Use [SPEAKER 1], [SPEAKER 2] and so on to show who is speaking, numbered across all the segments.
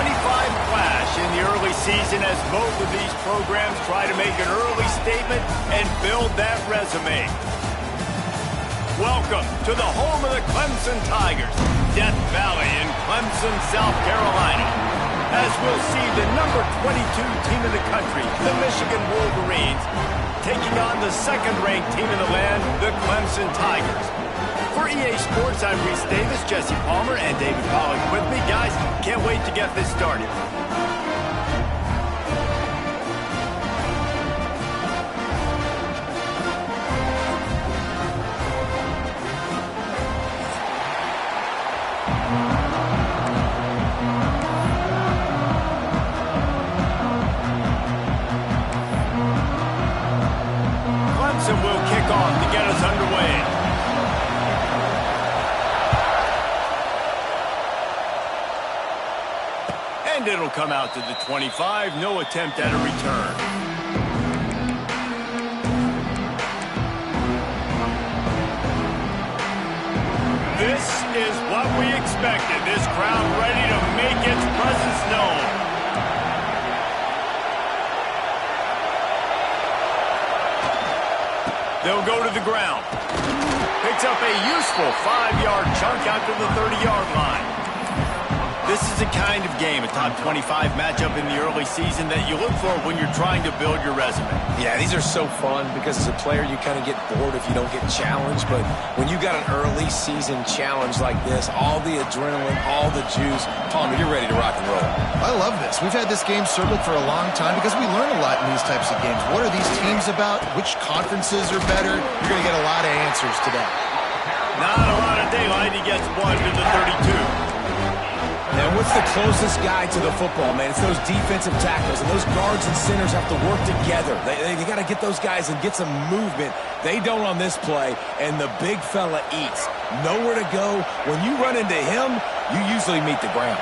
[SPEAKER 1] flash in the early season as both of these programs try to make an early statement and build that resume. Welcome to the home of the Clemson Tigers, Death Valley in Clemson, South Carolina, as we'll see the number 22 team in the country, the Michigan Wolverines, taking on the second-ranked team in the land, the Clemson Tigers. For EA Sports, I'm Reese Davis, Jesse Palmer, and David Pollack with me. Guys, can't wait to get this started. Clemson will kick off to get us underway. And it'll come out to the 25. No attempt at a return. This is what we expected. This crowd ready to make its presence known. They'll go to the ground. Picks up a useful 5-yard chunk out to the 30-yard line. This is the kind of game, a top 25 matchup in the early season that you look for when you're trying to build your resume.
[SPEAKER 2] Yeah, these are so fun because as a player, you kind of get bored if you don't get challenged. But when you got an early season challenge like this, all the adrenaline, all the juice, Palmer, you're ready to rock and roll.
[SPEAKER 3] I love this. We've had this game circled for a long time because we learn a lot in these types of games. What are these teams about? Which conferences are better? You're going to get a lot of answers today.
[SPEAKER 1] Not a lot of daylight. He gets one to the 32.
[SPEAKER 2] And what's the closest guy to the football, man? It's those defensive tackles, and those guards and centers have to work together. They got to get those guys and get some movement. They don't on this play, and the big fella eats. Nowhere to go. When you run into him, you usually meet the ground.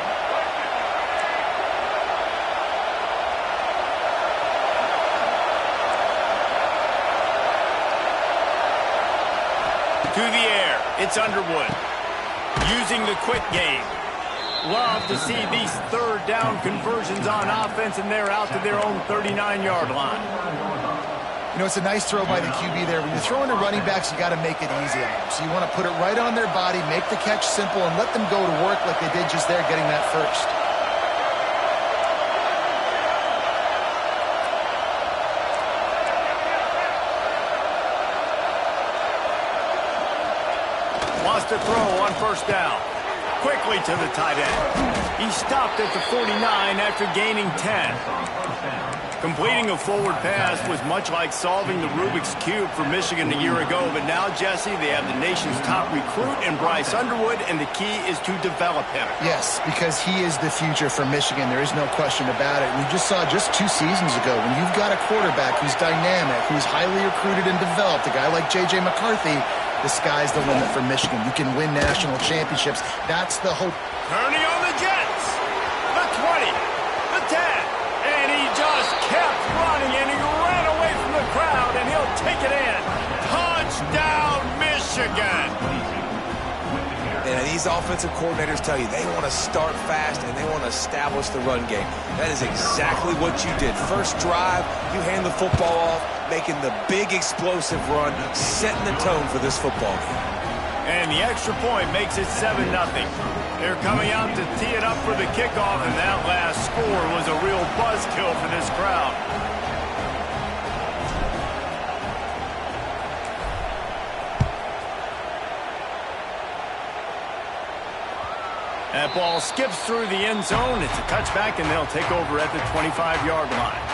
[SPEAKER 1] To the air, it's Underwood. Using the quick game. Love to see these third down conversions on offense, and they're out to their own 39-yard line.
[SPEAKER 3] You know, it's a nice throw by the QB there. When you're throwing to running backs, you got to make it easy on them. So you want to put it right on their body, make the catch simple, and let them go to work like they did just there, getting that first.
[SPEAKER 1] Wants to throw on first down. Quickly to the tight end. He stopped at the 49 after gaining 10. Completing a forward pass was much like solving the Rubik's Cube for Michigan a year ago, but now, Jesse, they have the nation's top recruit in Bryce Underwood, and the key is to develop him.
[SPEAKER 3] Yes, because he is the future for Michigan. There is no question about it. We just saw just 2 seasons ago when you've got a quarterback who's dynamic, who's highly recruited and developed, a guy like J.J. McCarthy, the sky's the limit for Michigan. You can win national championships. That's the hope.
[SPEAKER 1] Turning on the Jets. The 20, the 10, and he just kept running, and he ran away from the crowd, and he'll take it in. Touchdown, Michigan.
[SPEAKER 2] And these offensive coordinators tell you they want to start fast and they want to establish the run game. That is exactly what you did. First drive, you hand the football off, making the big explosive run, setting the tone for this football game.
[SPEAKER 1] And the extra point makes it 7-0. They're coming out to tee it up for the kickoff, and that last score was a real buzzkill for this crowd. That ball skips through the end zone. It's a touchback, and they'll take over at the 25-yard line.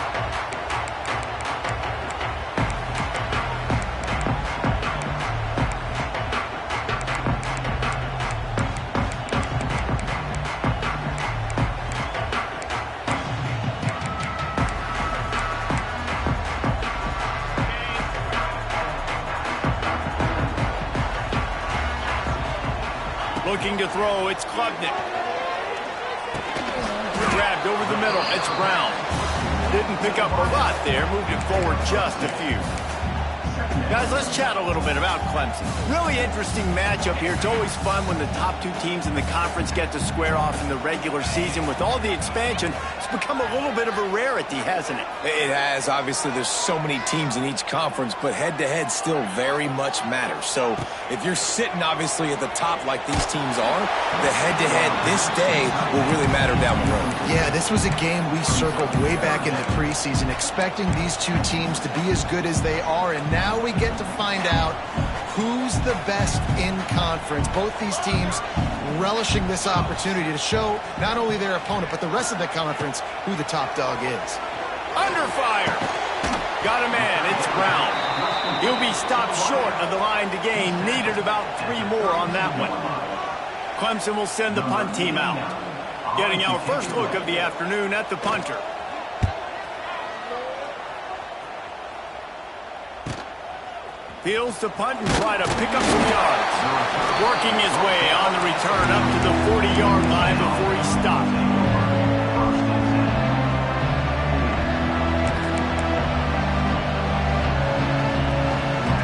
[SPEAKER 1] Looking to throw, it's Klubnik. Grabbed over the middle, it's Brown. Didn't pick up a lot there, moved it forward just a few. Guys, let's chat a little bit about Clemson. Really interesting matchup here. It's always fun when the top two teams in the conference get to square off in the regular season. With all the expansion, it's become a little bit of a rarity, hasn't it?
[SPEAKER 2] It has. Obviously, there's so many teams in each conference, but head-to-head still very much matters. So if you're sitting, obviously, at the top like these teams are, the head-to-head this day will really matter down the road.
[SPEAKER 3] Yeah, this was a game we circled way back in the preseason, expecting these two teams to be as good as they are, and now we get to find out who's the best in conference. Both these teams relishing this opportunity to show not only their opponent, but the rest of the conference who the top dog is.
[SPEAKER 1] Under fire. Got a man. It's Brown. He'll be stopped short of the line to gain. Needed about 3 more on that one. Clemson will send the punt team out. Getting our first look of the afternoon at the punter. Fields to punt and try to pick up some yards. Working his way on the return up to the 40-yard line before he stopped.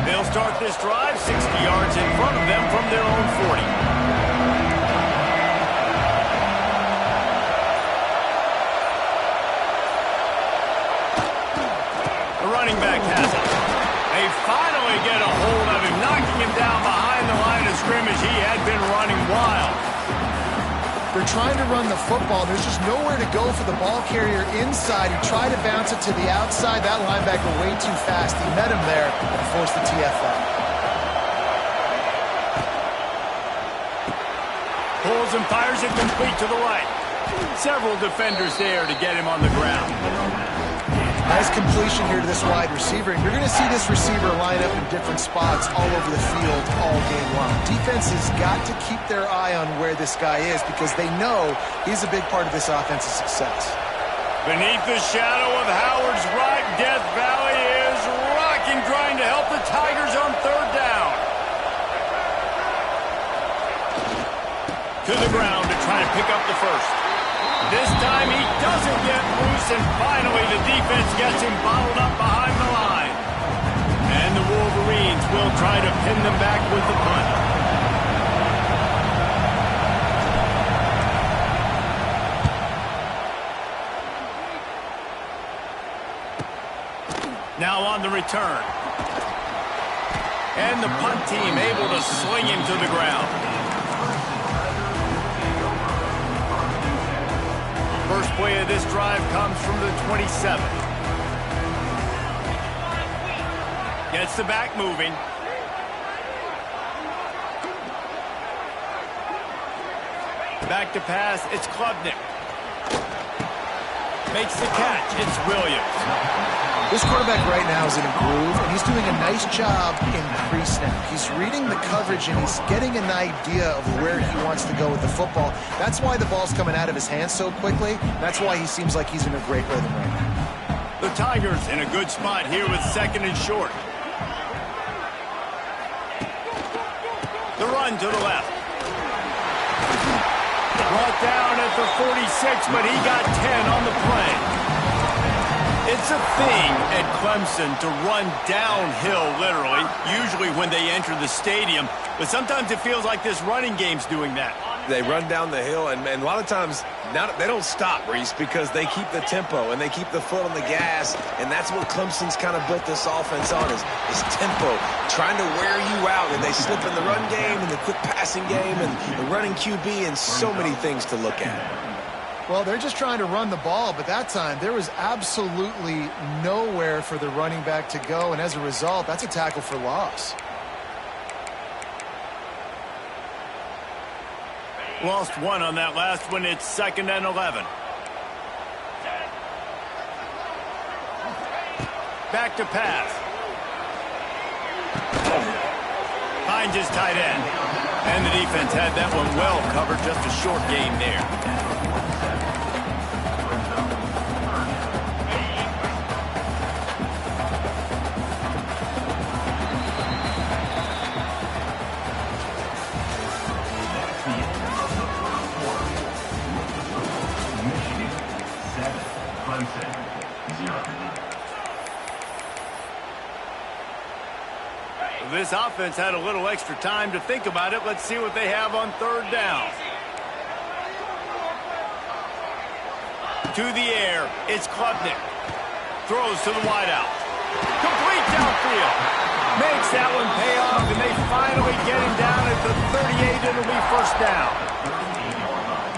[SPEAKER 1] They'll start this drive 60 yards in front of them from their own 40. The running back has it. They finally get a hold of him, knocking him down behind the line of scrimmage. He had been running wild.
[SPEAKER 3] They're trying to run the football. There's just nowhere to go for the ball carrier inside. He tried to bounce it to the outside. That linebacker way too fast. He met him there and forced the TFL.
[SPEAKER 1] Pulls and fires it complete to the right. Several defenders there to get him on the ground.
[SPEAKER 3] Nice completion here to this wide receiver, and you're going to see this receiver line up in different spots all over the field all game long. Defense has got to keep their eye on where this guy is because they know he's a big part of this offense's success.
[SPEAKER 1] Beneath the shadow of Howard's right, Death Valley is rocking, trying to help the Tigers on 3rd down. To the ground to try to pick up the first. This time he doesn't get loose, and finally the defense gets him bottled up behind the line. And the Wolverines will try to pin them back with the punt. Now on the return. And the punt team able to sling him to the ground. First play of this drive comes from the 27. Gets the back moving. Back to pass, it's Klubnik. Makes the catch, it's Williams.
[SPEAKER 3] This quarterback right now is in a groove, and he's doing a nice job in pre-snap. He's reading the coverage, and he's getting an idea of where he wants to go with the football. That's why the ball's coming out of his hands so quickly. That's why he seems like he's in a great rhythm right now.
[SPEAKER 1] The Tigers in a good spot here with 2nd and short. The run to the left. Brought down at the 46, but he got 10 on the play. It's a thing at Clemson to run downhill, literally, usually when they enter the stadium. But sometimes it feels like this running game's doing that.
[SPEAKER 2] They run down the hill, and a lot of times they don't stop, Reese, because they keep the tempo and they keep the foot on the gas, and that's what Clemson's kind of built this offense on is tempo, trying to wear you out, and they slip in the run game and the quick passing game and the running QB and so many things to look at.
[SPEAKER 3] Well, they're just trying to run the ball, but that time there was absolutely nowhere for the running back to go, and as a result, that's a tackle for loss.
[SPEAKER 1] Lost 1 on that last one. It's 2nd and 11. Back to pass. Finds his tight end. And the defense had that one well covered. Just a short game there. this offense had a little extra time to think about it. Let's see what they have on third down. To the air, it's Klubnik. Throws to the wideout. Complete downfield. Makes that one pay off, and they finally get him down at the 38. It'll be first down.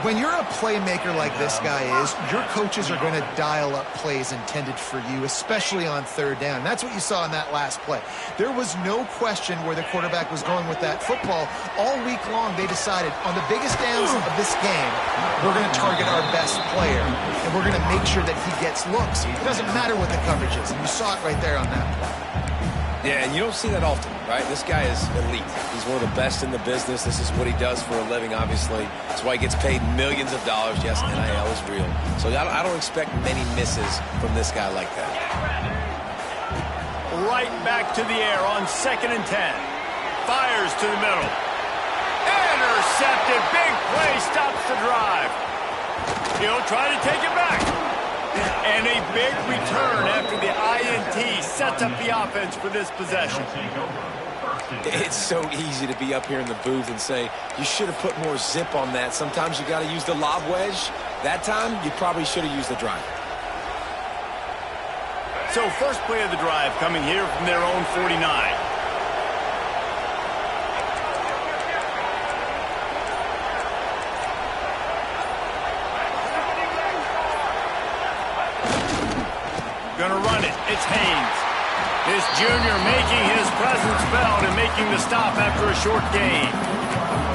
[SPEAKER 3] When you're a playmaker like this guy is, your coaches are going to dial up plays intended for you, especially on third down. That's what you saw in that last play. There was no question where the quarterback was going with that football. All week long, they decided on the biggest downs of this game, we're going to target our best player, and we're going to make sure that he gets looks. It doesn't matter what the coverage is, and you saw it right there on that play.
[SPEAKER 2] Yeah, and you don't see that often, right? This guy is elite. He's one of the best in the business. This is what he does for a living, obviously. That's why he gets paid millions of dollars. Yes, NIL is real. So I don't expect many misses from this guy like that.
[SPEAKER 1] Right back to the air on 2nd and 10. Fires to the middle. Intercepted. Big play stops the drive. He'll try to take it back. And a big return after the INT sets up the offense for this possession.
[SPEAKER 2] It's so easy to be up here in the booth and say, you should have put more zip on that. Sometimes you got to use the lob wedge. That time, you probably should have used the drive.
[SPEAKER 1] So first play of the drive coming here from their own 49. Gonna run it. It's Haynes. This junior making his presence felt and making the stop after a short gain.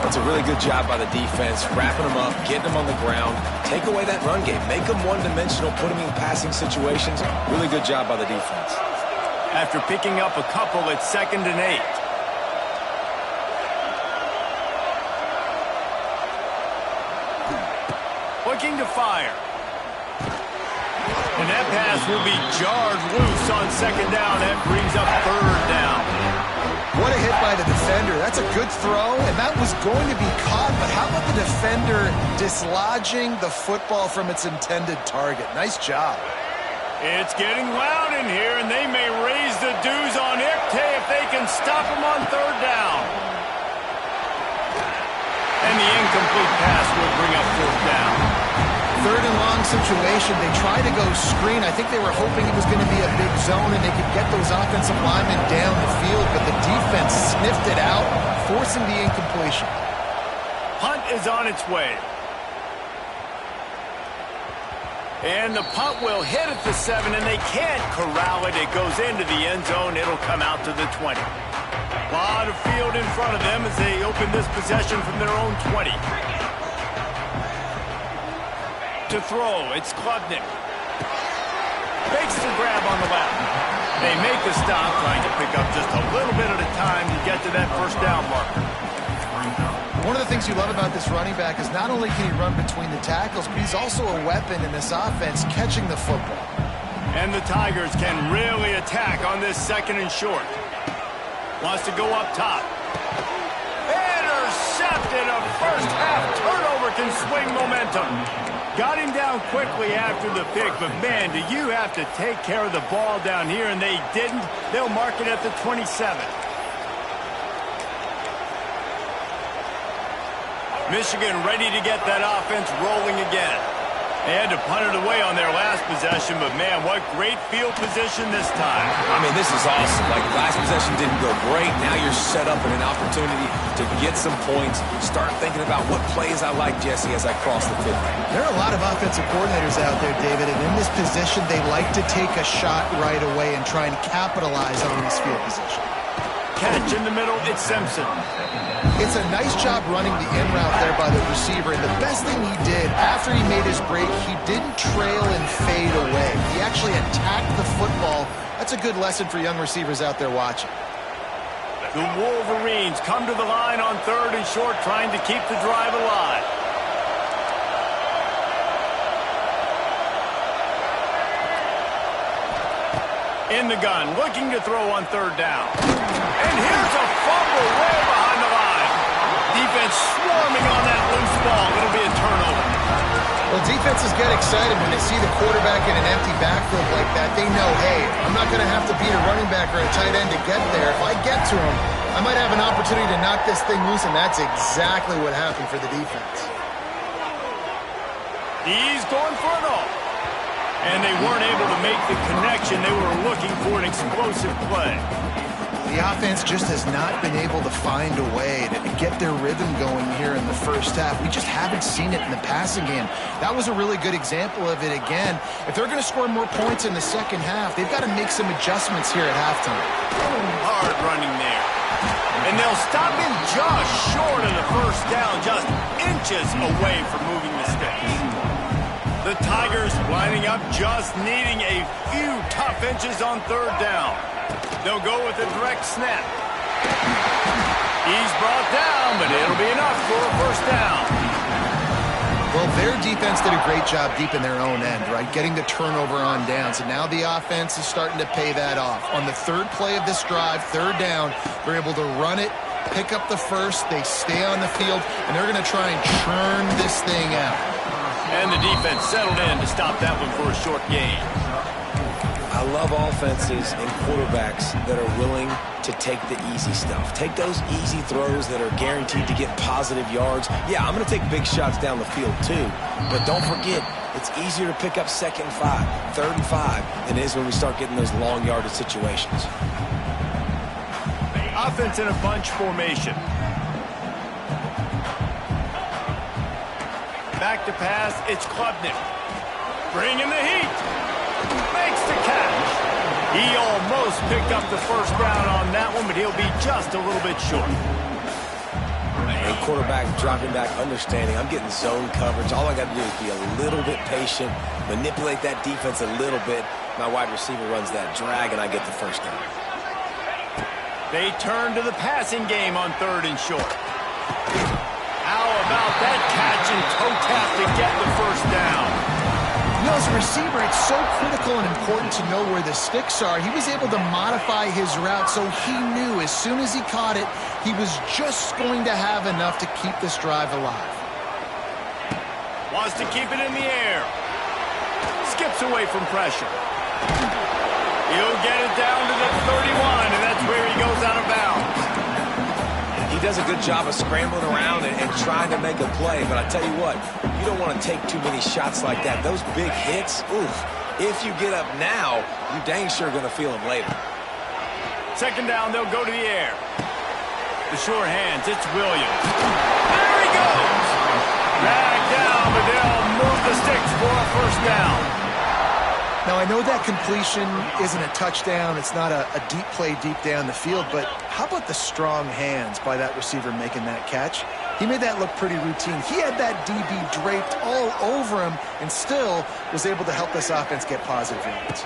[SPEAKER 2] That's a really good job by the defense, wrapping them up, getting them on the ground, take away that run game, make them one-dimensional, put them in passing situations. Really good job by the defense.
[SPEAKER 1] After picking up a couple, it's 2nd and 8. Looking to fire. And that pass will be jarred loose on 2nd down. That brings up 3rd down.
[SPEAKER 3] What a hit by the defender. That's a good throw, and that was going to be caught. But how about the defender dislodging the football from its intended target? Nice job.
[SPEAKER 1] It's getting loud in here, and they may raise the dues on Ickte if they can stop him on 3rd down. And the incomplete pass will bring up 4th down.
[SPEAKER 3] 3rd and long situation. They tried to go screen. I think they were hoping it was going to be a big zone and they could get those offensive linemen down the field, but the defense sniffed it out, forcing the incompletion.
[SPEAKER 1] Punt is on its way. And the punt will hit at the 7, and they can't corral it. It goes into the end zone. It'll come out to the 20. A lot of field in front of them as they open this possession from their own 20. To throw, it's Klubnik. Makes the grab on the left. They make a stop, trying to pick up just a little bit at a time to get to that 1st down marker.
[SPEAKER 3] One of the things you love about this running back is not only can he run between the tackles, but he's also a weapon in this offense, catching the football.
[SPEAKER 1] And the Tigers can really attack on this 2nd and short. Wants to go up top. Intercepted. A first half turnover can swing momentum. Got him down quickly after the pick, but man, do you have to take care of the ball down here, and they didn't. They'll mark it at the 27. Michigan ready to get that offense rolling again. They had to punt it away on their last possession, but man, what great field position this time.
[SPEAKER 2] I mean, this is awesome. Like, last possession didn't go great. Now you're set up in an opportunity to get some points. Start thinking about what plays I like, Jesse, as I cross the 50.
[SPEAKER 3] There are a lot of offensive coordinators out there, David, and in this position, they like to take a shot right away and try and capitalize on this field position.
[SPEAKER 1] Catch in the middle, it's Simpson.
[SPEAKER 3] It's a nice job running the in route there by the receiver, and the best thing he did after he made his break, he didn't trail and fade away. He actually attacked the football. That's a good lesson for young receivers out there watching.
[SPEAKER 1] The Wolverines come to the line on 3rd and short, trying to keep the drive alive. In the gun, looking to throw on 3rd down. And here's a fumble way behind the line. Defense swarming on that loose ball. It'll be a turnover.
[SPEAKER 3] Well, defenses get excited when they see the quarterback in an empty backfield like that. They know, hey, I'm not going to have to beat a running back or a tight end to get there. If I get to him, I might have an opportunity to knock this thing loose, and that's exactly what happened for the defense.
[SPEAKER 1] He's going for it all. And they weren't able to make the connection. They were looking for an explosive play.
[SPEAKER 3] The offense just has not been able to find a way to get their rhythm going here in the first half. We just haven't seen it in the passing game. That was a really good example of it again. If they're going to score more points in the second half, they've got to make some adjustments here at halftime.
[SPEAKER 1] Hard running there. And they'll stop him just short of the first down, just inches away from moving the sticks. The Tigers lining up, just needing a few tough inches on third down. They'll go with a direct snap. He's brought down, but it'll be enough for a first down.
[SPEAKER 3] Well, their defense did a great job deep in their own end, right? Getting the turnover on downs. And now the offense is starting to pay that off. On the third play of this drive, third down, they're able to run it, pick up the first, they stay on the field, and they're going to try and churn this thing out.
[SPEAKER 1] And the defense settled in to stop that one for a short gain.
[SPEAKER 2] I love offenses and quarterbacks that are willing to take the easy stuff. Take those easy throws that are guaranteed to get positive yards. Yeah, I'm going to take big shots down the field too. But don't forget, it's easier to pick up second and 5, third and 5 than it is when we start getting those long yardage situations.
[SPEAKER 1] Offense in a bunch formation. Back to pass, it's Klubnik. Bringing the heat. Makes the catch. He almost picked up the first down on that one, but he'll be just a little bit short.
[SPEAKER 2] And quarterback dropping back, understanding I'm getting zone coverage. All I got to do is be a little bit patient, manipulate that defense a little bit. My wide receiver runs that drag, and I get the first down.
[SPEAKER 1] They turn to the passing game on third and short. How about that catch and toe tap to get the first down?
[SPEAKER 3] You know, as a receiver, it's so critical and important to know where the sticks are. He was able to modify his route, so he knew as soon as he caught it, he was just going to have enough to keep this drive alive.
[SPEAKER 1] Wants to keep it in the air. Skips away from pressure. He'll get it down to the 31, and that's where he goes out of bounds.
[SPEAKER 2] He does a good job of scrambling around and trying to make a play, but I tell you what, you don't want to take too many shots like that. Those big hits, oof, if you get up now, you dang sure going to feel them later.
[SPEAKER 1] Second down, they'll go to the air. The sure hands, it's Williams. There he goes! Back down, but they'll move the sticks for a first down.
[SPEAKER 3] Now, I know that completion isn't a touchdown. It's not a deep play deep down the field, but how about the strong hands by that receiver making that catch? He made that look pretty routine. He had that DB draped all over him and still was able to help this offense get positive yards.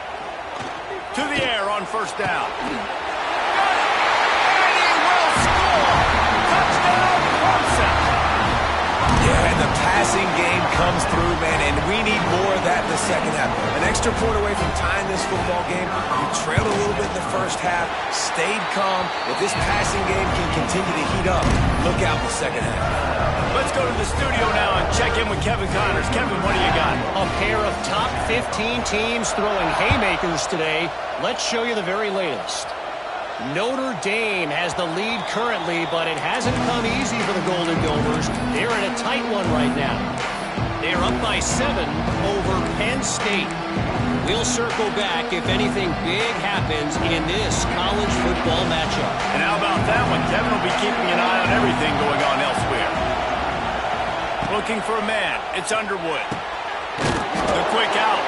[SPEAKER 1] To the air on first down. And he will score! Touchdown, Clemson!
[SPEAKER 2] Yeah, and the passing game comes through, man, and we need more of that in the second half. An extra point away from tying this football game. You trailed a little bit in the first half, stayed calm. If this passing game can continue to heat up, look out in the second half.
[SPEAKER 1] Let's go to the studio now and check in with Kevin Connors. Kevin, what do you got?
[SPEAKER 4] A pair of top 15 teams throwing haymakers today. Let's show you the very latest. Notre Dame has the lead currently, but it hasn't come easy for the Golden Domers. They're in a tight one right now. They're up by 7 over Penn State. We'll circle back if anything big happens in this college football matchup.
[SPEAKER 1] And how about that one? Kevin will be keeping an eye on everything going on elsewhere. Looking for a man. It's Underwood. The quick out.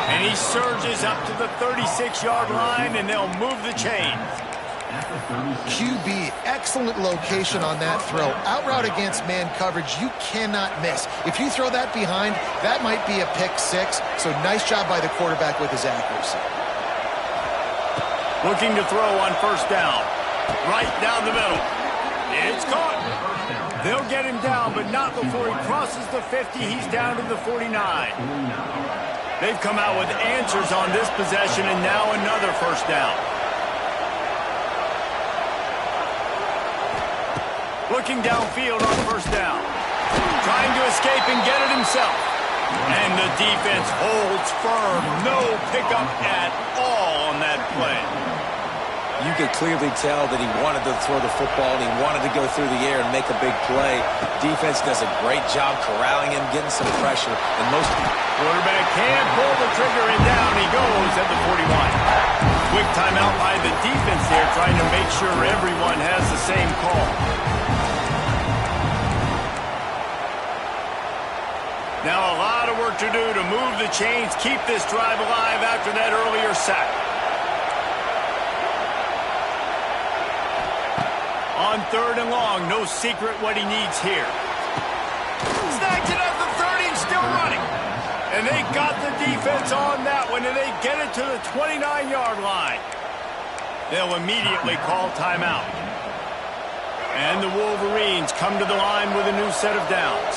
[SPEAKER 1] And he surges up to the 36-yard line, and they'll move the chain.
[SPEAKER 3] QB, excellent location on that throw. Out route against man coverage, you cannot miss. If you throw that behind, that might be a pick 6. So nice job by the quarterback with his accuracy.
[SPEAKER 1] Looking to throw on first down. Right down the middle. It's caught. They'll get him down, but not before he crosses the 50. He's down to the 49. They've come out with answers on this possession, and now another first down. Looking downfield on first down. Trying to escape and get it himself. And the defense holds firm. No pickup at all on that play.
[SPEAKER 2] You could clearly tell that he wanted to throw the football and he wanted to go through the air and make a big play. Defense does a great job corralling him, getting some pressure, and most
[SPEAKER 1] quarterback can't pull the trigger, and down he goes at the 41. Quick timeout by the defense there, trying to make sure everyone has the same call. Now a lot of work to do to move the chains, keep this drive alive after that earlier sack. On 3rd and long, no secret what he needs here. Snags it at the 30 and still running. And they got the defense on that one, and they get it to the 29-yard line. They'll immediately call timeout. And the Wolverines come to the line with a new set of downs.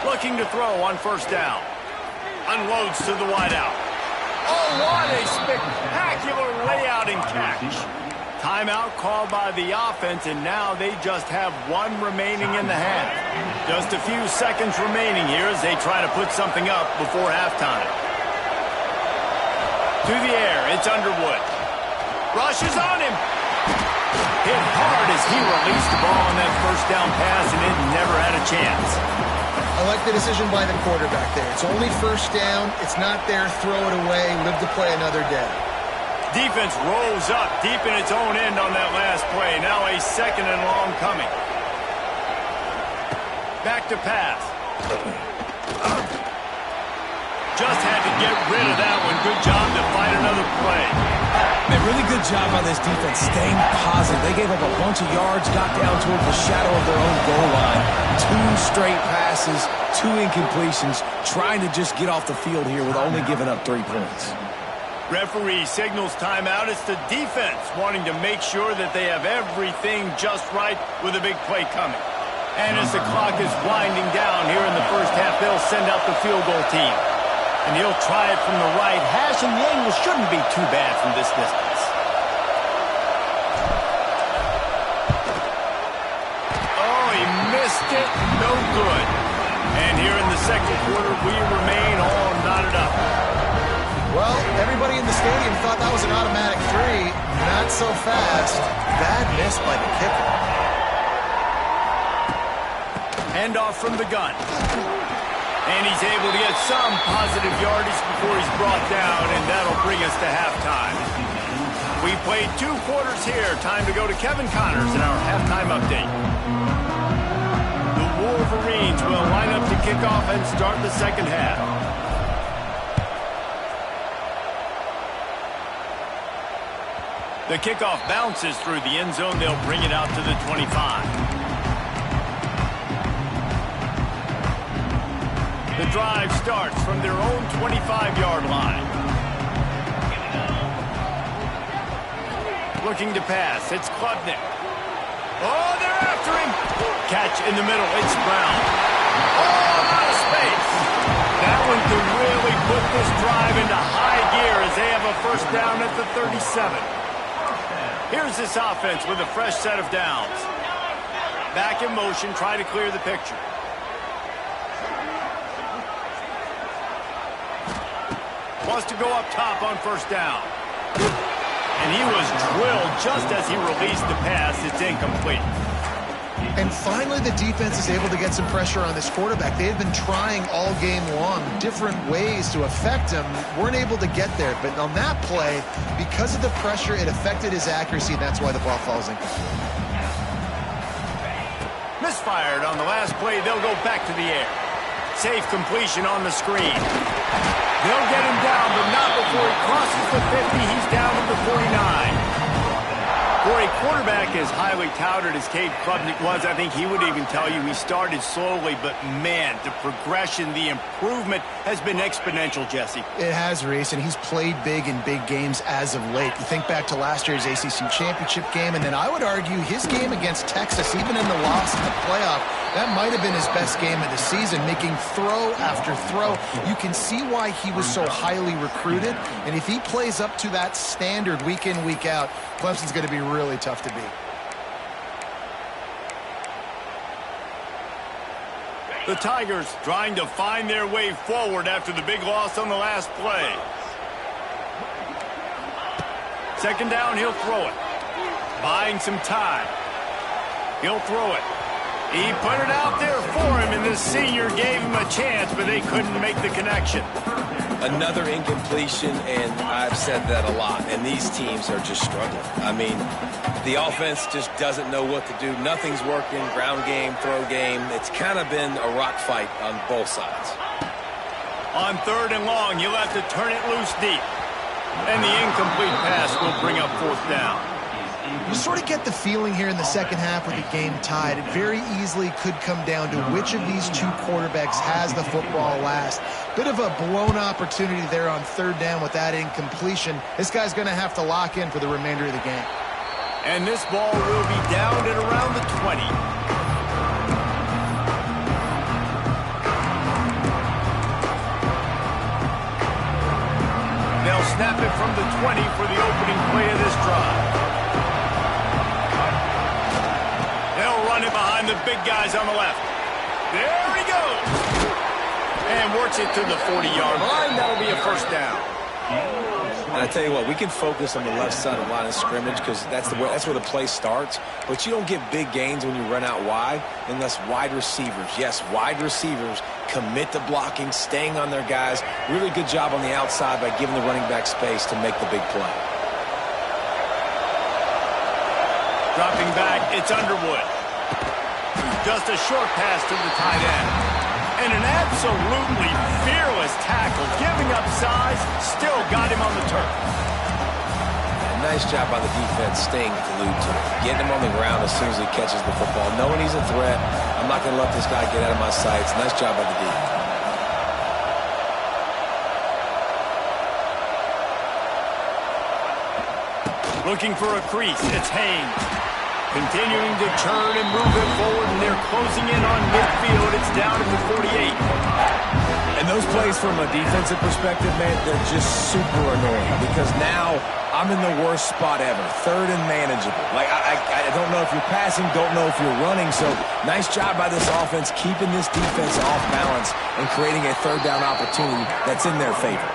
[SPEAKER 1] Looking to throw on 1st down. Unloads to the wideout. Oh, what a spectacular layout and catch. Timeout called by the offense, and now they just have 1 remaining in the half. Just a few seconds remaining here as they try to put something up before halftime. To the air, it's Underwood. Rushes on him. Hit hard as he released the ball on that 1st down pass, and it never had a chance.
[SPEAKER 3] I like the decision by the quarterback there. It's only 1st down. It's not there. Throw it away. Live to play another day.
[SPEAKER 1] Defense rolls up deep in its own end on that last play. Now a 2nd and long coming. Back to pass. Just had to get rid of that one. Good job to find another play.
[SPEAKER 2] Man, really good job on this defense, staying positive. They gave up a bunch of yards, got down toward the shadow of their own goal line. 2 straight passes, 2 incompletions, trying to just get off the field here with only giving up 3 points.
[SPEAKER 1] Referee signals timeout. It's the defense wanting to make sure that they have everything just right with a big play coming. And as the clock is winding down here in the 1st half, they'll send out the field goal team. And he'll try it from the right hash, and the angle shouldn't be too bad from this distance. Oh, he missed it. No good. And here in the 2nd quarter, we remain all knotted up.
[SPEAKER 3] Well, everybody in the stadium thought that was an automatic 3. Not so fast. Bad miss by the kicker.
[SPEAKER 1] Handoff from the gun. And he's able to get some positive yardage before he's brought down, and that'll bring us to halftime. We played 2 quarters here. Time to go to Kevin Connors in our halftime update. The Wolverines will line up to kick off and start the 2nd half. The kickoff bounces through the end zone. They'll bring it out to the 25. The drive starts from their own 25-yard line. Looking to pass. It's Klubnik. Oh, they're after him. Catch in the middle. It's Brown. Oh, out of space. That one could really put this drive into high gear as they have a 1st down at the 37. Here's this offense with a fresh set of downs. Back in motion, try to clear the picture. Wants to go up top on 1st down. And he was drilled just as he released the pass. It's incomplete.
[SPEAKER 3] And finally, the defense is able to get some pressure on this quarterback. They had been trying all game long different ways to affect him. Weren't able to get there. But on that play, because of the pressure, it affected his accuracy, and that's why the ball falls incomplete.
[SPEAKER 1] Misfired on the last play. They'll go back to the air. Safe completion on the screen. They'll get him down, but not before he crosses the 50. He's down to the 49. For a quarterback as highly touted as Cade Klubnik was, I think he would even tell you he started slowly, but man, the progression, the improvement has been exponential, Jesse.
[SPEAKER 3] It has, Reese, and he's played big in big games as of late. You think back to last year's ACC championship game, and then I would argue his game against Texas, even in the loss in the playoff, that might have been his best game of the season, making throw after throw. You can see why he was so highly recruited, and if he plays up to that standard week in, week out, Clemson's going to be really tough to beat.
[SPEAKER 1] The Tigers trying to find their way forward after the big loss on the last play. Second down, he'll throw it. Buying some time. He'll throw it. He put it out there for him, and the senior gave him a chance, but they couldn't make the connection.
[SPEAKER 2] Another incompletion, and I've said that a lot, and these teams are just struggling. I mean, the offense just doesn't know what to do. Nothing's working, ground game, throw game. It's kind of been a rock fight on both sides.
[SPEAKER 1] On third and long, you'll have to turn it loose deep. And the incomplete pass will bring up fourth down.
[SPEAKER 3] You sort of get the feeling here in the second half with the game tied. It very easily could come down to which of these two quarterbacks has the football last. Bit of a blown opportunity there on third down with that incompletion. This guy's going to have to lock in for the remainder of the game.
[SPEAKER 1] And this ball will be down at around the 20. They'll snap it from the 20 for the opening play of this drive. They'll run it behind the big guys on the left. There he goes. And works it to the 40-yard line. That'll be a first down.
[SPEAKER 2] And I tell you what, we can focus on the left side of the line of scrimmage because that's where the play starts. But you don't get big gains when you run out wide unless wide receivers, yes, wide receivers, commit to blocking, staying on their guys. Really good job on the outside by giving the running back space to make the big play.
[SPEAKER 1] Dropping back, it's Underwood. Just a short pass to the tight end. And an absolutely fearless tackle, giving up size, still got him on the turf.
[SPEAKER 2] Yeah, nice job by the defense staying glued to him. Getting him on the ground as soon as he catches the football. Knowing he's a threat, I'm not going to let this guy get out of my sights. Nice job by the defense.
[SPEAKER 1] Looking for a crease, it's Haynes. Continuing to turn and move it forward, and they're closing in on midfield. It's down to the 48.
[SPEAKER 2] And those plays from a defensive perspective, man, they're just super annoying because now I'm in the worst spot ever. Third and manageable. Like, I don't know if you're passing, don't know if you're running. So nice job by this offense keeping this defense off balance and creating a third down opportunity that's in their favor.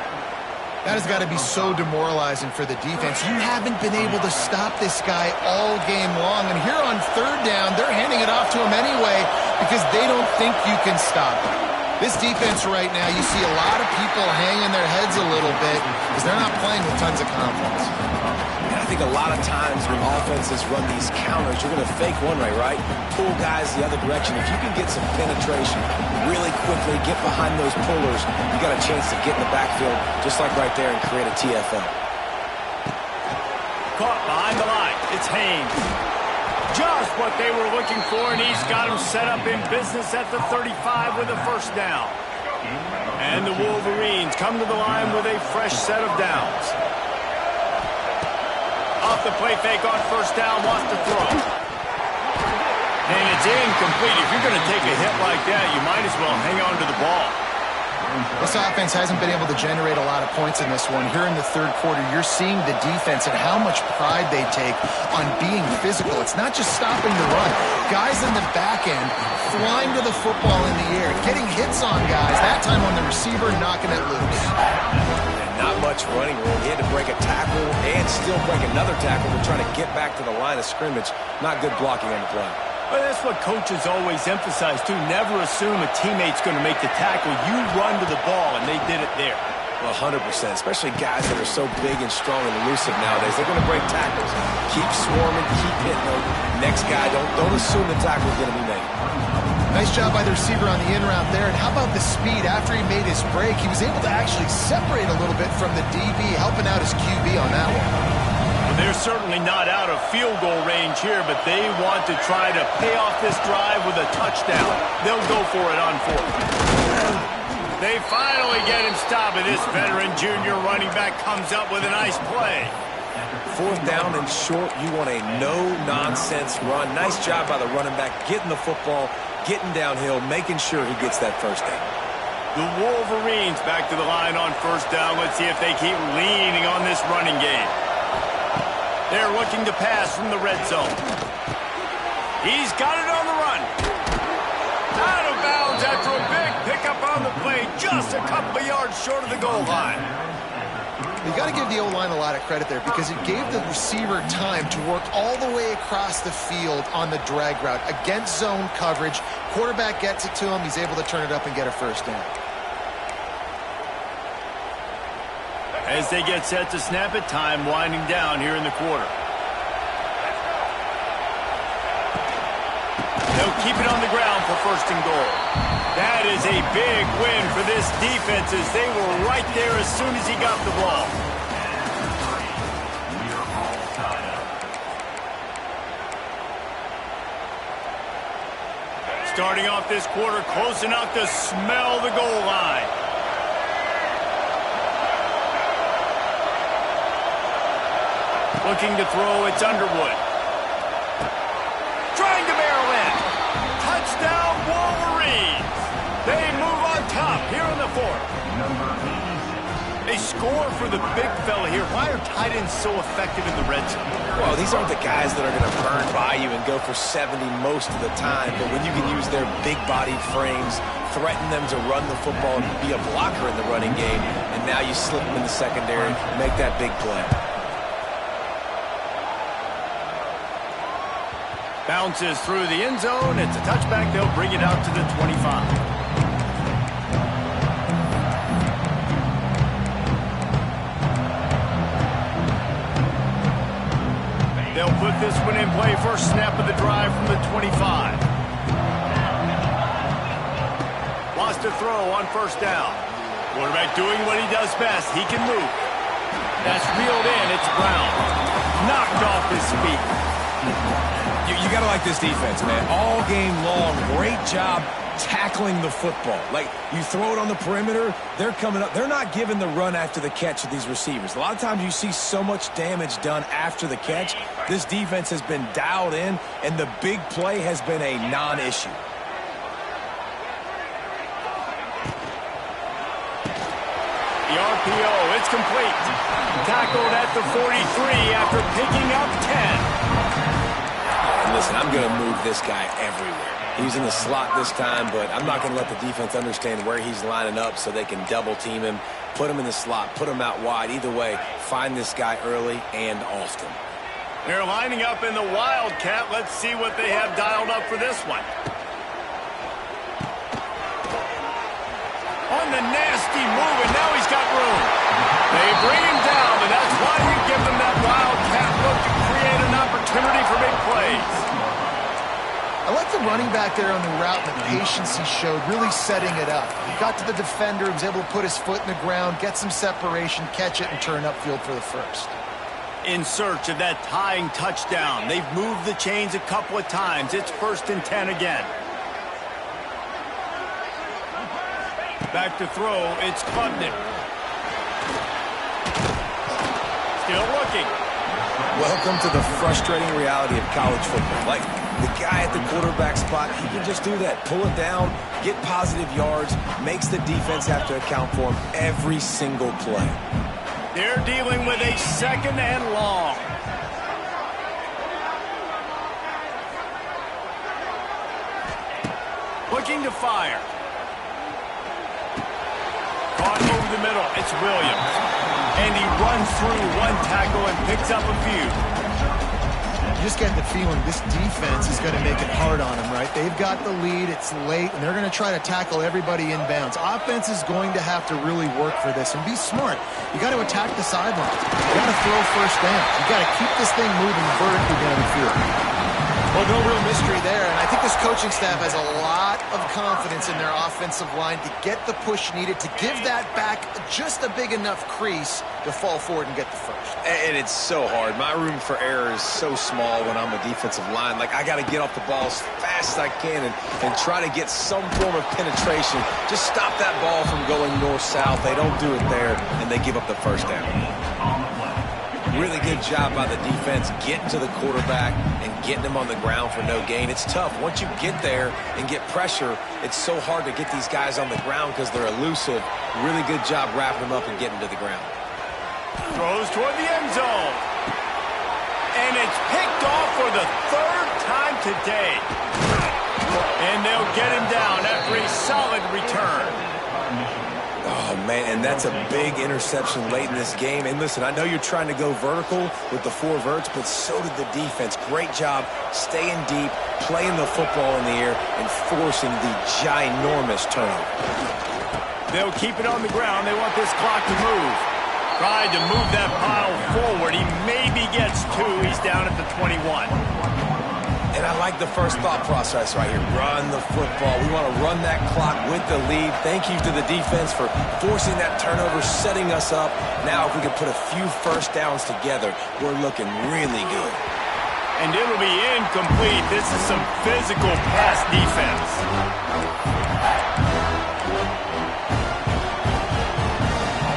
[SPEAKER 3] That has got to be so demoralizing for the defense. You haven't been able to stop this guy all game long. And here on third down, they're handing it off to him anyway because they don't think you can stop him. This defense right now, you see a lot of people hanging their heads a little bit because they're not playing with tons of confidence.
[SPEAKER 2] And I think a lot of times when offenses run these counters, you're going to fake one way, right? Pull guys the other direction. If you can get some penetration really quickly, get behind those pullers, you got a chance to get in the backfield, just like right there, and create a TFL.
[SPEAKER 1] Caught behind the line. It's Haynes. Just what they were looking for, and he's got him set up in business at the 35 with a first down. And the Wolverines come to the line with a fresh set of downs. Off the play fake on first down, wants to throw. And it's incomplete. If you're going to take a hit like that, you might as well hang on to the ball.
[SPEAKER 3] This offense hasn't been able to generate a lot of points in this one. Here in the third quarter, you're seeing the defense and how much pride they take on being physical. It's not just stopping the run. Guys in the back end flying to the football in the air, getting hits on guys, that time on the receiver, knocking it loose.
[SPEAKER 2] Not much running room. He had to break a tackle and still break another tackle to try to get back to the line of scrimmage. Not good blocking on the play.
[SPEAKER 1] Well, that's what coaches always emphasize, too. Never assume a teammate's going to make the tackle. You run to the ball, and they did it there.
[SPEAKER 2] Well, 100%, especially guys that are so big and strong and elusive nowadays. They're going to break tackles. Keep swarming, keep hitting them. Next guy, don't assume the tackle's going to be made.
[SPEAKER 3] Nice job by the receiver on the in route there. And how about the speed? After he made his break, he was able to actually separate a little bit from the DB, helping out his QB on that one.
[SPEAKER 1] They're certainly not out of field goal range here, but they want to try to pay off this drive with a touchdown. They'll go for it on fourth. They finally get him stopped, and this veteran junior running back comes up with a nice play.
[SPEAKER 2] Fourth down and short, you want a no-nonsense run. Nice job by the running back, getting the football, getting downhill, making sure he gets that first down.
[SPEAKER 1] The Wolverines back to the line on first down. Let's see if they keep leaning on this running game. They're looking to pass from the red zone. He's got it on the run. Out of bounds after a big pickup on the play, just a couple of yards short of the goal line.
[SPEAKER 3] You got to give the O-line a lot of credit there because it gave the receiver time to work all the way across the field on the drag route against zone coverage. Quarterback gets it to him. He's able to turn it up and get a first down.
[SPEAKER 1] As they get set to snap it, time winding down here in the quarter. They'll keep it on the ground for first and goal. That is a big win for this defense as they were right there as soon as he got the ball. Starting off this quarter close enough to smell the goal line. Looking to throw, it's Underwood. Trying to barrel in. Touchdown, Wolverines. They move on top here in the fourth. They score for the big fella here. Why are tight ends so effective in the red zone?
[SPEAKER 2] Well, these aren't the guys that are going to burn by you and go for 70 most of the time, but when you can use their big-bodied frames, threaten them to run the football and be a blocker in the running game, and now you slip them in the secondary, make that big play.
[SPEAKER 1] Bounces through the end zone. It's a touchback. They'll bring it out to the 25. They'll put this one in play. First snap of the drive from the 25. Lost a throw on first down. Quarterback doing what he does best. He can move. That's reeled in. It's Brown. Knocked off his feet.
[SPEAKER 2] You got to like this defense, man. All game long, great job tackling the football. Like, you throw it on the perimeter, they're coming up. They're not giving the run after the catch to these receivers. A lot of times you see so much damage done after the catch. This defense has been dialed in, and the big play has been a non-issue.
[SPEAKER 1] The RPO, it's complete. Tackled at the 43 after picking up 10.
[SPEAKER 2] Listen, I'm going to move this guy everywhere. He's in the slot this time, but I'm not going to let the defense understand where he's lining up so they can double-team him, put him in the slot, put him out wide. Either way, find this guy early and often.
[SPEAKER 1] They're lining up in the Wildcat. Let's see what they have dialed up for this one. On the nasty move, and now he's got room. They bring him down, and that's why you give them that Wildcat look to create an opportunity for big plays.
[SPEAKER 3] I like the running back there on the route and the patience he showed, really setting it up. He got to the defender, he was able to put his foot in the ground, get some separation, catch it, and turn upfield for the first.
[SPEAKER 1] In search of that tying touchdown. They've moved the chains a couple of times. It's 1st and 10 again. Back to throw, it's Klubnik. Still looking.
[SPEAKER 2] Welcome to the frustrating reality of college football. Like, the guy at the quarterback spot, he can just do that. Pull it down, get positive yards, makes the defense have to account for him every single play.
[SPEAKER 1] They're dealing with a 2nd and long. Looking to fire. Caught over the middle. It's Williams. And he runs through one tackle and picks up a few.
[SPEAKER 3] You just get the feeling this defense is going to make it hard on them, right? They've got the lead, it's late, and they're going to try to tackle everybody inbounds. Offense is going to have to really work for this and be smart. You got to attack the sidelines. You got to throw first down. You got to keep this thing moving vertically down the field. Well, no real mystery there, and I think this coaching staff has a lot of confidence in their offensive line to get the push needed, to give that back just a big enough crease to fall forward and get the first.
[SPEAKER 2] And it's so hard. My room for error is so small when I'm a defensive line. Like, I got to get off the ball as fast as I can and try to get some form of penetration. Just stop that ball from going north-south. They don't do it there, and they give up the first down. Really good job by the defense getting to the quarterback and getting him on the ground for no gain. It's tough. Once you get there and get pressure, it's so hard to get these guys on the ground because they're elusive. Really good job wrapping them up and getting to the ground.
[SPEAKER 1] Throws toward the end zone. And it's picked off for the 3rd time today. And they'll get him down after a solid return.
[SPEAKER 2] Oh, Oh, man, and that's a big interception late in this game. And listen, I know you're trying to go vertical with the 4 verts, but so did the defense. Great job staying deep, playing the football in the air, and forcing the ginormous turnover.
[SPEAKER 1] They'll keep it on the ground. They want this clock to move. Tried to move that pile forward. He maybe gets 2. He's down at the 21.
[SPEAKER 2] And I like the first thought process right here. Run the football. We want to run that clock with the lead. Thank you to the defense for forcing that turnover, setting us up. Now if we can put a few first downs together, we're looking really good.
[SPEAKER 1] And it'll be incomplete. This is some physical pass defense.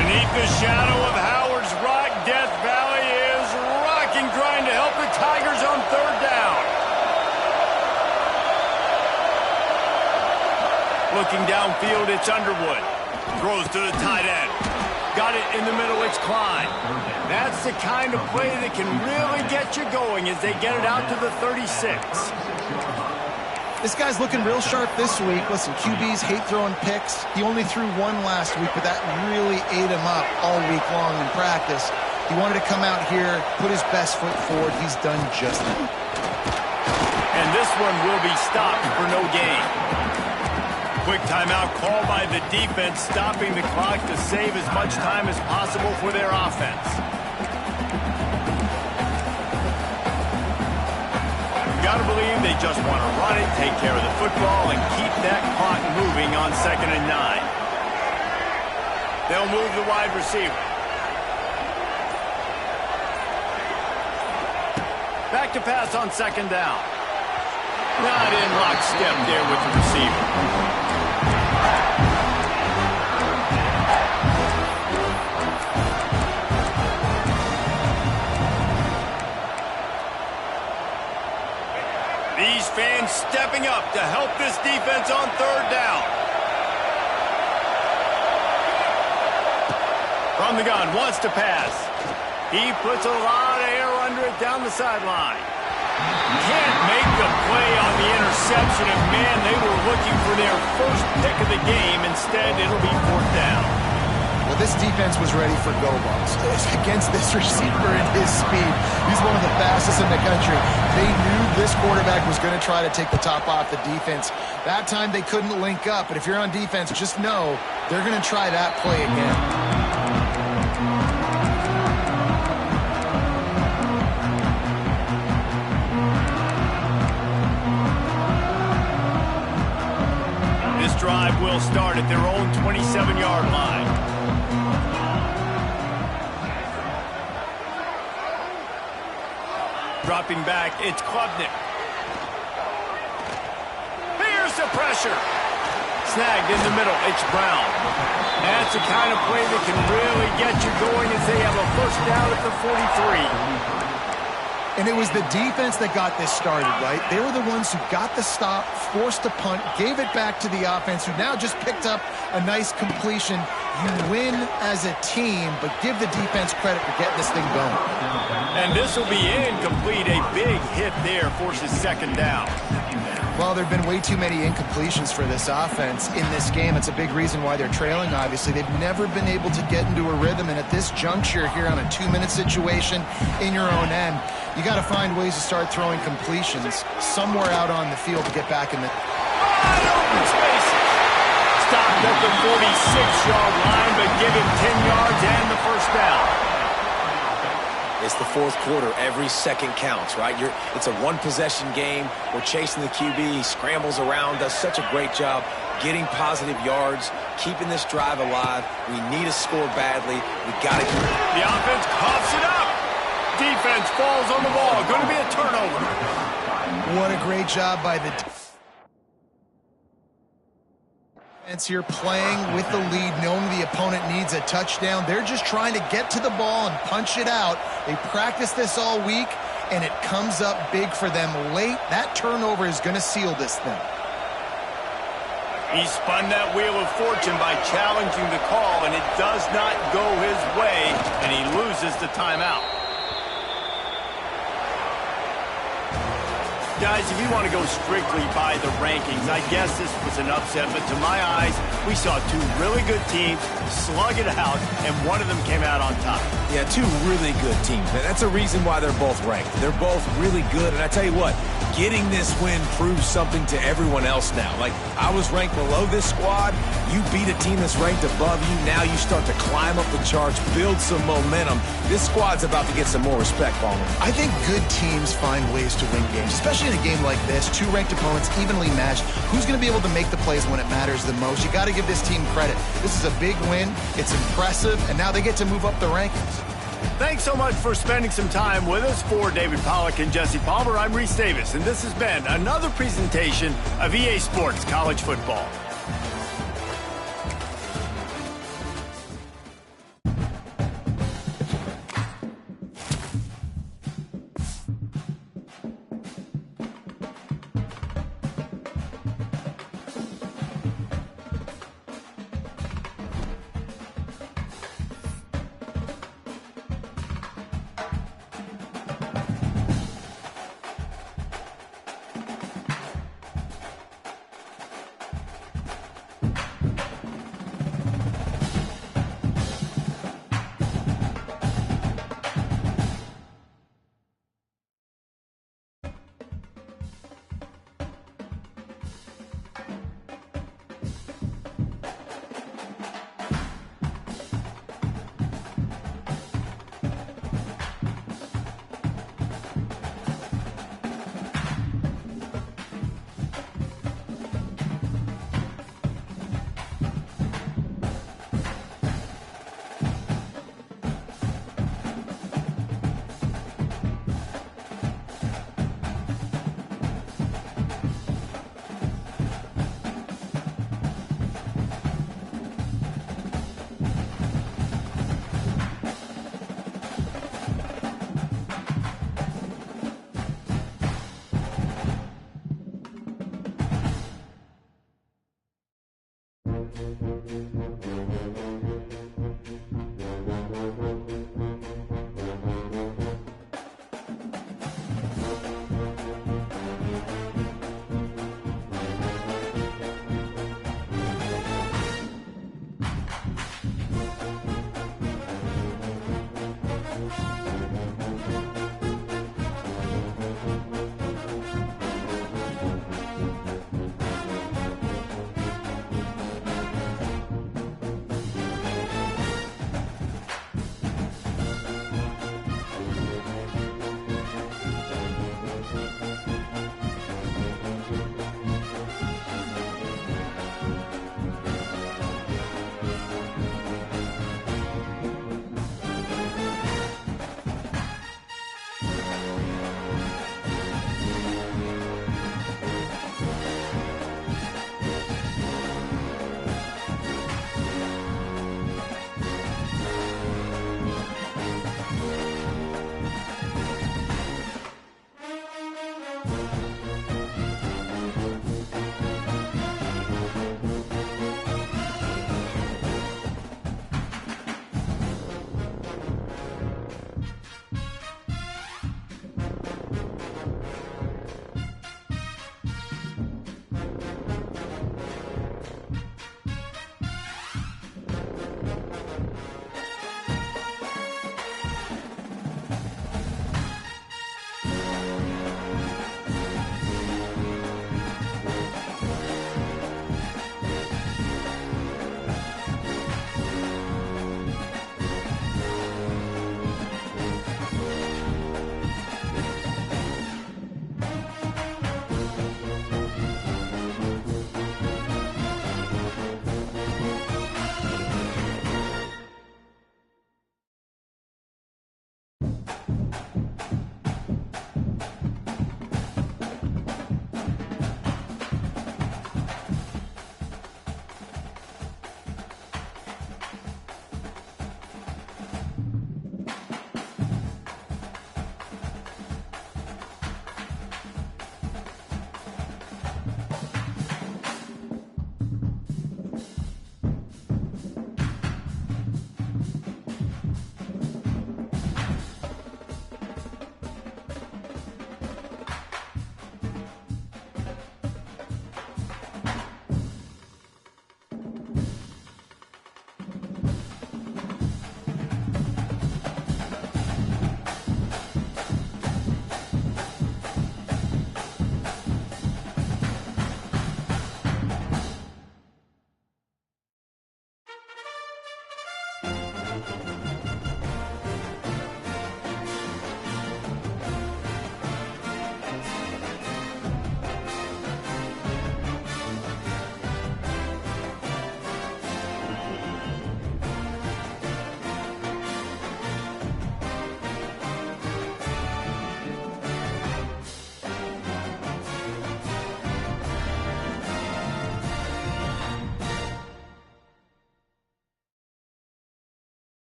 [SPEAKER 1] Beneath the shadow of Howard's Rock, Death Valley is rocking, trying to help the Tigers on 3rd down. Looking downfield, it's Underwood. Throws to the tight end. Got it in the middle, it's Klein. That's the kind of play that can really get you going as they get it out to the 36.
[SPEAKER 3] This guy's looking real sharp this week. Listen, QBs hate throwing picks. He only threw 1 last week, but that really ate him up all week long in practice. He wanted to come out here, put his best foot forward. He's done just that.
[SPEAKER 1] And this one will be stopped for no gain. Quick timeout called by the defense, stopping the clock to save as much time as possible for their offense. You got to believe they just want to run it, take care of the football, and keep that clock moving on 2nd and 9. They'll move the wide receiver. Back to pass on 2nd down. Not in lockstep there with the receiver. These fans stepping up to help this defense on 3rd down. From the gun, wants to pass. He puts a lot of air under it down the sideline. Can't make the play on the interception, and man, they were looking for their first pick of the game. Instead, it'll be 4th down.
[SPEAKER 3] Well, this defense was ready for go-balls against this receiver and his speed. He's one of the fastest in the country. They knew this quarterback was going to try to take the top off the defense. That time they couldn't link up, but if you're on defense, just know they're going to try that play again.
[SPEAKER 1] This drive will start at their own 27-yard line. Dropping back, it's Klubnik. Here's the pressure. Snagged in the middle, it's Brown. That's the kind of play that can really get you going as they have a first down at the 43.
[SPEAKER 3] And it was the defense that got this started, right? They were the ones who got the stop, forced a punt, gave it back to the offense, who now just picked up a nice completion. You win as a team, but give the defense credit for getting this thing going.
[SPEAKER 1] And this will be incomplete. A big hit there forces 2nd down.
[SPEAKER 3] Well, there have been way too many incompletions for this offense in this game. It's a big reason why they're trailing, obviously. They've never been able to get into a rhythm, and at this juncture here on a 2-minute situation in your own end, you got to find ways to start throwing completions somewhere out on the field to get back in the...
[SPEAKER 1] Open spaces. Stopped at the 46-yard line, but give him 10 yards and the first down.
[SPEAKER 2] It's the 4th quarter. Every second counts, right? It's a 1-possession game. We're chasing the QB. He scrambles around, does such a great job getting positive yards, keeping this drive alive. We need a score badly. We got to keep it.
[SPEAKER 1] The offense coughs it up. Defense falls on the ball. Going to be a turnover.
[SPEAKER 3] What a great job by the defense here, playing with the lead, knowing the opponent needs a touchdown. They're just trying to get to the ball and punch it out. They practice this all week, and it comes up big for them late. That turnover is going to seal this thing.
[SPEAKER 1] He spun that wheel of fortune by challenging the call, and it does not go his way, and he loses the timeout. Guys, if you want to go strictly by the rankings, I guess this was an upset, but to my eyes, we saw two really good teams slug it out, and one of them came out on top.
[SPEAKER 2] Yeah, two really good teams. Man, that's a reason why they're both ranked. They're both really good, and I tell you what, getting this win proves something to everyone else now. Like, I was ranked below this squad. You beat a team that's ranked above you. Now you start to climb up the charts, build some momentum. This squad's about to get some more respect, Palmer.
[SPEAKER 3] I think good teams find ways to win games, especially in a game like this. Two ranked opponents evenly matched. Who's going to be able to make the plays when it matters the most? You got to give this team credit. This is a big win. It's impressive, and now they get to move up the rankings.
[SPEAKER 1] Thanks so much for spending some time with us. For David Pollack and Jesse Palmer, I'm Reese Davis, and this has been another presentation of EA Sports College Football.